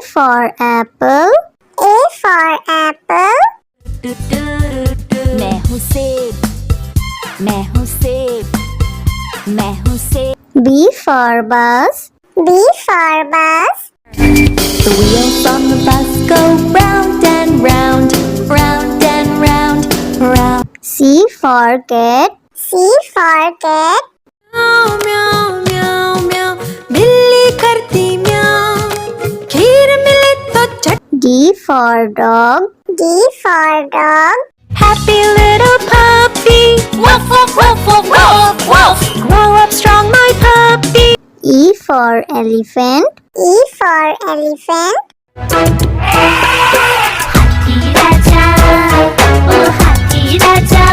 for apple. A for apple. मैं हूँ सेब, मैं हूँ सेब, मैं हूँ सेब। B for bus. B for bus. The wheels on the bus go round and round, round and round, round. C for cat. C for cat. म्याऊ म्याऊ म्याऊ म्याऊ, बिल्ली करती म्याऊ, खीर मिले तो चट। D for dog. D for dog. Happy little puppy, woof woof woof woof woof woof. Grow up strong, my puppy. E for elephant. E for elephant. हाथी राजा, ओ हाथी राजा।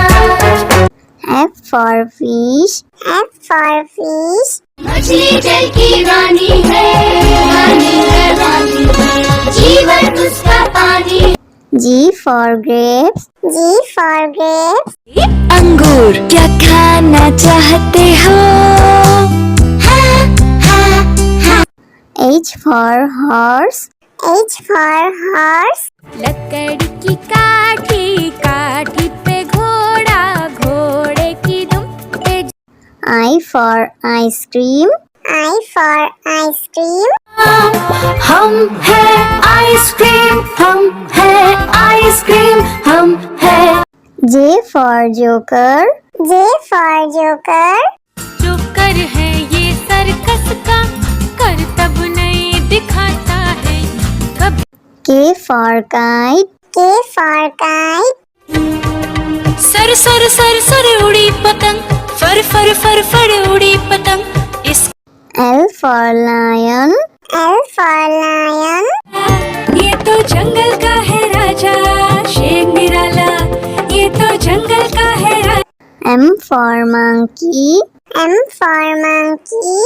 F for fish. F for fish. मछली जल की रानी है, रानी है, रानी है, जीवन उसका पानी। G for grapes. G for grapes. अंगूर क्या खाना चाहते हो? H for horse. H for horse. लकड़ी की काठी, काठी पे घोड़ा, घोड़े की दुम पे। I for ice cream. I for ice cream. हम है आइसक्रीम, हम है आइसक्रीम, हम है। J for joker. J for joker. Joker है ये सर्कस का, करतब नहीं दिखाता है कब। K for kite. K for kite. Sir sir sir sir उड़ी पतंग, फर फर फर फर उड़ी पतंग। इस L for lion. L for lion. ये तो जंगल का है राजा, शेर निराला, ये तो जंगल का है राजा। M for monkey. M for monkey.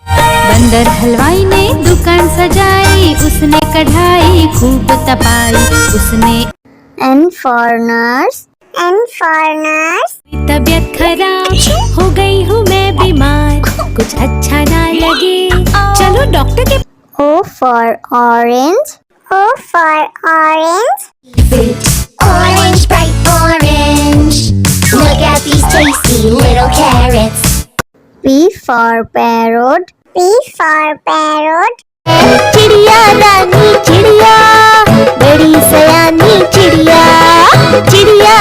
बंदर हलवाई ने दुकान सजाई, उसने कढ़ाई खूब तपाई, उसने। N for nurse. N for nurse. तबीयत खराब हो गई हूँ मैं बीमार, कुछ अच्छा ना लगे, चलो डॉक्टर के। O for orange. O for orange. Orange, bright orange. Look at these tasty little carrots. P for parrot. P for parrot. चिड़िया रानी चिड़िया, बड़ी सयानी चिड़िया, चिड़िया।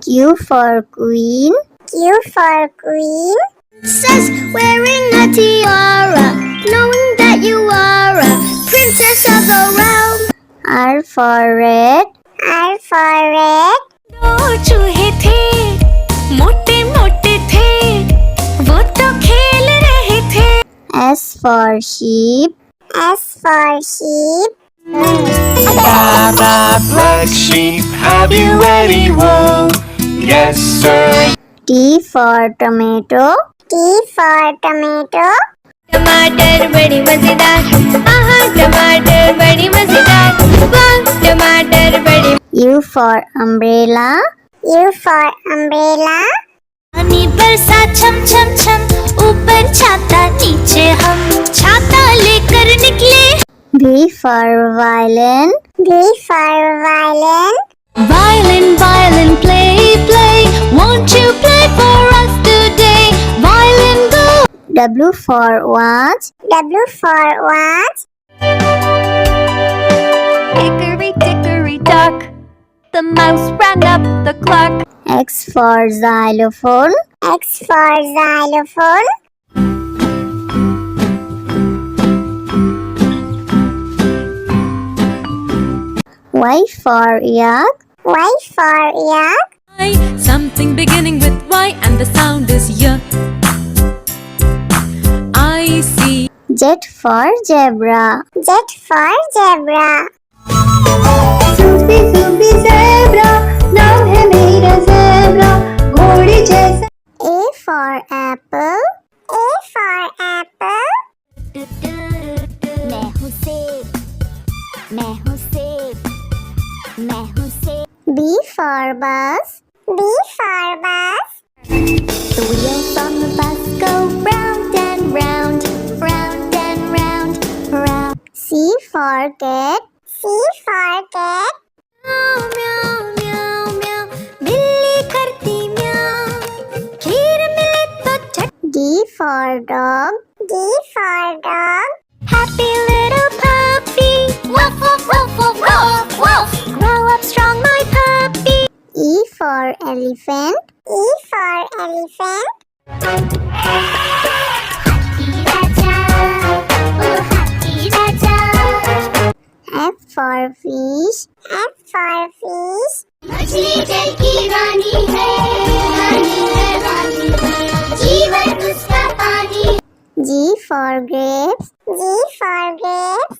Q for queen. Q for queen. Says wearing a tiara, knowing that you are a princess of the realm. R for red. R for red. दो चूहे थे, मोटे मोटे थे, वो तो खेल रहे थे। S for sheep. S for sheep. Baba, black sheep, have you any wool? Yes, sir. T for tomato. T for tomato. टमाटर बड़ी मजेदार, आहा टमाटर बड़ी मजेदार, वाह टमाटर बड़ी। U for umbrella. U for umbrella. पानी बरसा छम छम छम, ऊपर छाता नीचे हम, छाता लेकर निकले। V for violin. V for violin. Violin, violin, play, play, won't you play for us today? Violin, go. W for watch. W for watch. Hickory dickory dock, the mouse ran up the clock. X for xylophone. X for xylophone. Y for yak. Y for yak. Something beginning with Y and the sound is Y. I see. Z for zebra. Z for zebra. Sufi Sufi zebra, नाम है मेरा zebra, घोड़े जैसा। A for apple. A for apple. मैं हूँ सेब, मैं हूँ सेब, मैं हूँ सेब। B for bus. B for bus. The wheels on the bus go round and round, round and round, round. C for cat. C for cat. म्याऊ म्याऊ म्याऊ म्याऊ बिल्ली करती म्याऊ खीर मिले तो चट D for dog. D for dog. Happy little puppy woof woof woof woof woof woof grow up strong my puppy E for elephant. E for elephant. F for fish. F for fish. मछली जल की रानी है रानी है जीवन उसका पानी G for grapes. G for grapes.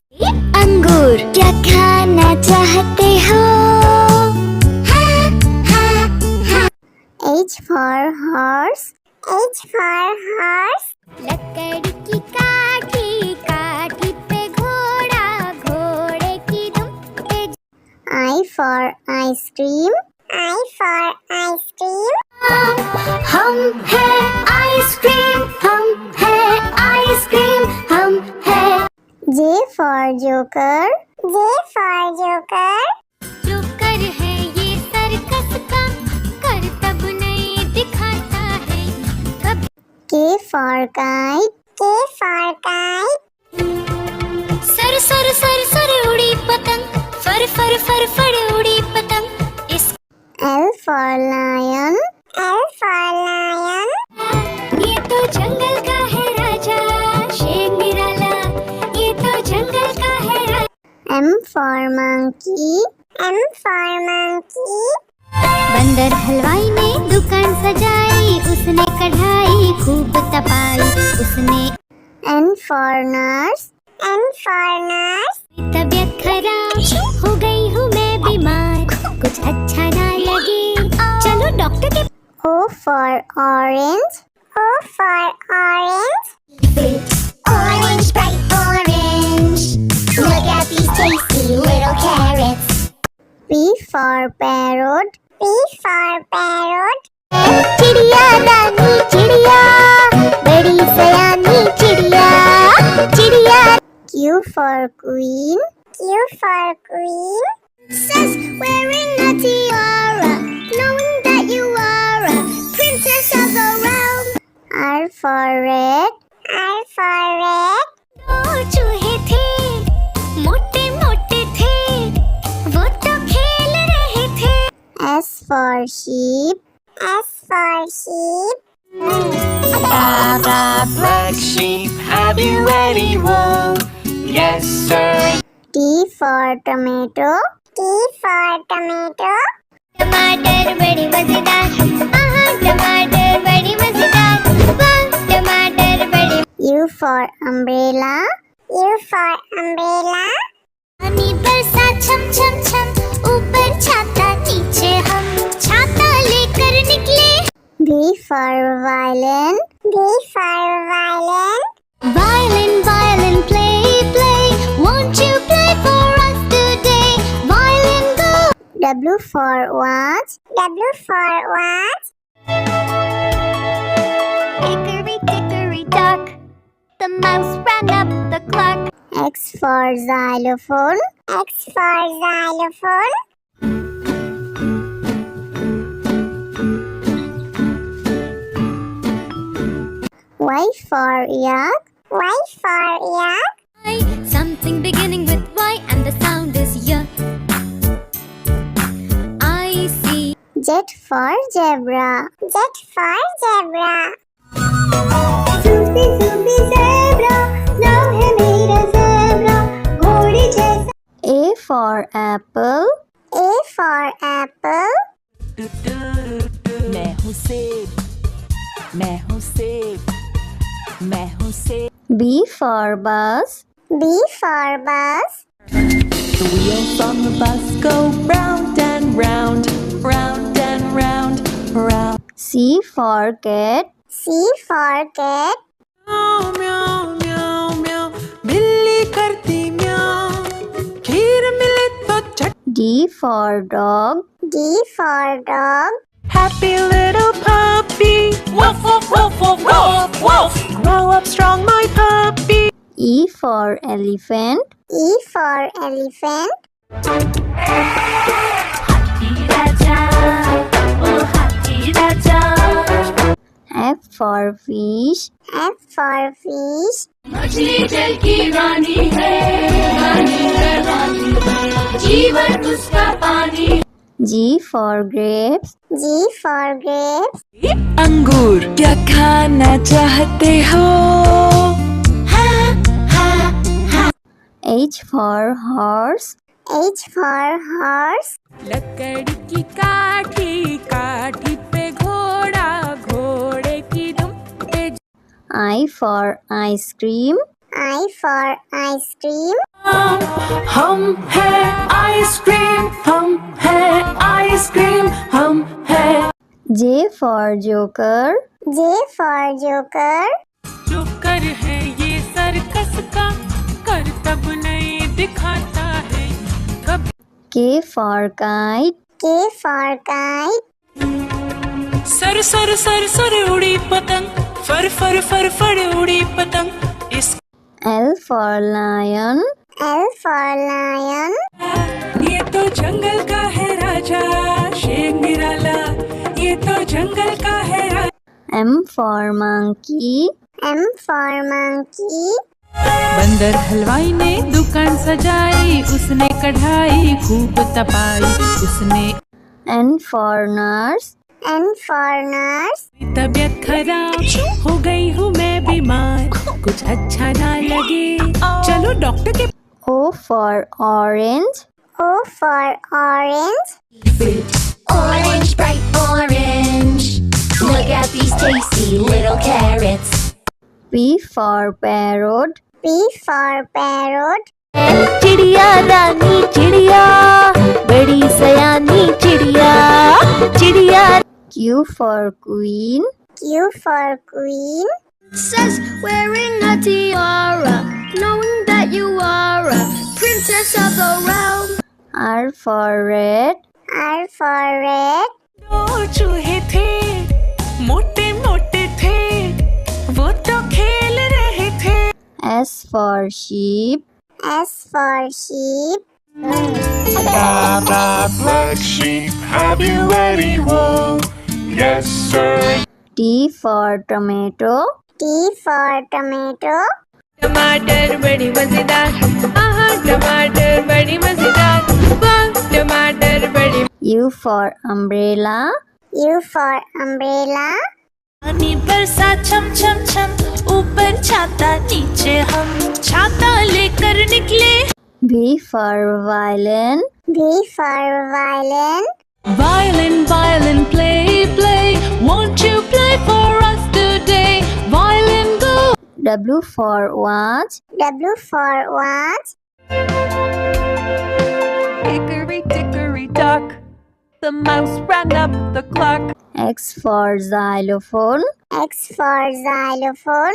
अंगूर क्या खाना चाहते हो H for horse. H for horse. लकड़ी की काठी काठी पे घोड़ा घोड़े की दुम पे I for ice cream. I for ice cream. हम है आइसक्रीम हम है आइसक्रीम हम है J for joker. J for joker. Joker है ये सर्कस का करतब नहीं दिखाता है कभी K for kite. K for kite. Sir sir sir sir उड़ी पतंग फर फर फर फर उड़ी पतंग इस L for lion. L for lion. ये तो जंगल का है राजा शेर निराला ये तो जंगल का है राजा M for monkey. M for monkey. बंदर हलवाई ने दुकान सजाई उसने कढ़ाई खूब तपाई उसने N for nurse. N for nurse. तबीयत खराब हो गई हूँ मैं बीमार कुछ अच्छा ना लगे चलो डॉक्टर के O for orange. O for orange. Orange, bright orange. Look at these tasty little carrots. P for parrot. P for parrot. चिड़िया रानी चिड़िया बड़ी सयानी चिड़िया चिड़िया Q for queen. Q for queen. Princess wearing a tiara, knowing that you are a princess of the realm. R for red. R for red. दो चूहे थे मोटे मोटे थे वो तो खेल रहे थे S for sheep. S for sheep. Baa baa, black sheep, have you any wool? Yes, sir. T for tomato. T for tomato. टमाटर बड़ी मजेदार टमाटर बड़ी मजेदार वाह टमाटर बड़ी U for umbrella. U for umbrella. पानी बरसा छम छम छम ऊपर छाता नीचे हम छाता लेकर निकले V for violin. V for violin. Violin violin play play won't you play for us today violin go W for watch. W for watch. hickory dickory dock the mouse ran up the clock X for xylophone. X for xylophone. Y for yak. Y for yak. something beginning with Y and the sound is Y I see Z for zebra. Z for zebra. Zoopy zoopy zebra. Now है मेरा zebra. घोड़े जैसा. A for apple. A for apple. मैं हूँ सेब मैं हूँ सेब मैं हूँ सेब B for bus. B for bus. The wheels on the bus go round and round round and round round C for cat. C for cat. म्याऊ म्याऊ म्याऊ म्याऊ बिल्ली करती म्याऊ खीर मिले तो चट D for dog. D for dog. Happy little puppy woof woof woof woof woof woof grow up strong my puppy E for elephant. E for elephant. हाथी राजा ओ हाथी राजा F for fish. F for fish. मछली जल की रानी है रानी जीवन उसका पानी G for grapes. G for grapes. अंगूर क्या खाना चाहते हो? H for horse. H for horse. लकड़ी की काठी काठी पे घोड़ा घोड़े की दुम पे I for ice cream. I for ice cream. हम है आइसक्रीम हम है आइसक्रीम हम है J for joker. J for joker. जो कर है ये सर्कस का करतब नहीं दिखाता है कब K for kite. K for kite. Sir sir sir sir उड़ी पतंग फर फर फर फर उड़ी पतंग इस L for lion. L for lion. ये तो जंगल का है राजा शेर निराला ये तो जंगल का है राजा M for monkey. M for monkey. बंदर हलवाई ने दुकान सजाई उसने कढ़ाई खूब तपाई उसने N for nurse. N for nurse. तबीयत खराब हो गई हूँ मैं बीमार कुछ अच्छा ना लगे चलो डॉक्टर के O for orange. O for orange. Orange, bright orange. Look at these tasty little carrots. P for parrot. P for parrot. चिड़िया रानी चिड़िया बड़ी सयानी चिड़िया चिड़िया Q for queen. Q for queen. Says wearing a tiara, knowing that you are a princess of the realm. R for red. R for red. दो चूहे थे मोटे मोटे थे वो तो खेल रहे थे S for sheep. S for sheep. Blah, blah, black sheep, have you any wool? Yes, sir. T for tomato. T for tomato. टमाटर बड़ी मजेदार आहा टमाटर बड़ी मजेदार वाह टमाटर बड़ी U for umbrella. U for umbrella. पानी बरसा छम छम छम ऊपर छाता नीचे हम छाता लेकर निकले V for violin. V for violin. Violin violin play play won't you play for us today violin go W for watch. W for watch. hickory dickory dock the mouse ran up the clock X for xylophone. X for xylophone.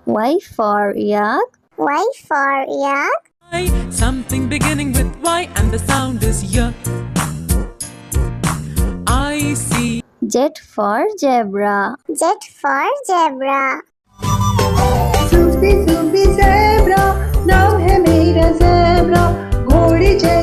Y for yak. Y for yak. something beginning with Y and the sound is Y I see Z for zebra. Z for zebra. Sufi Sufi zebra नाम है मेरा zebra घोड़ी जैसा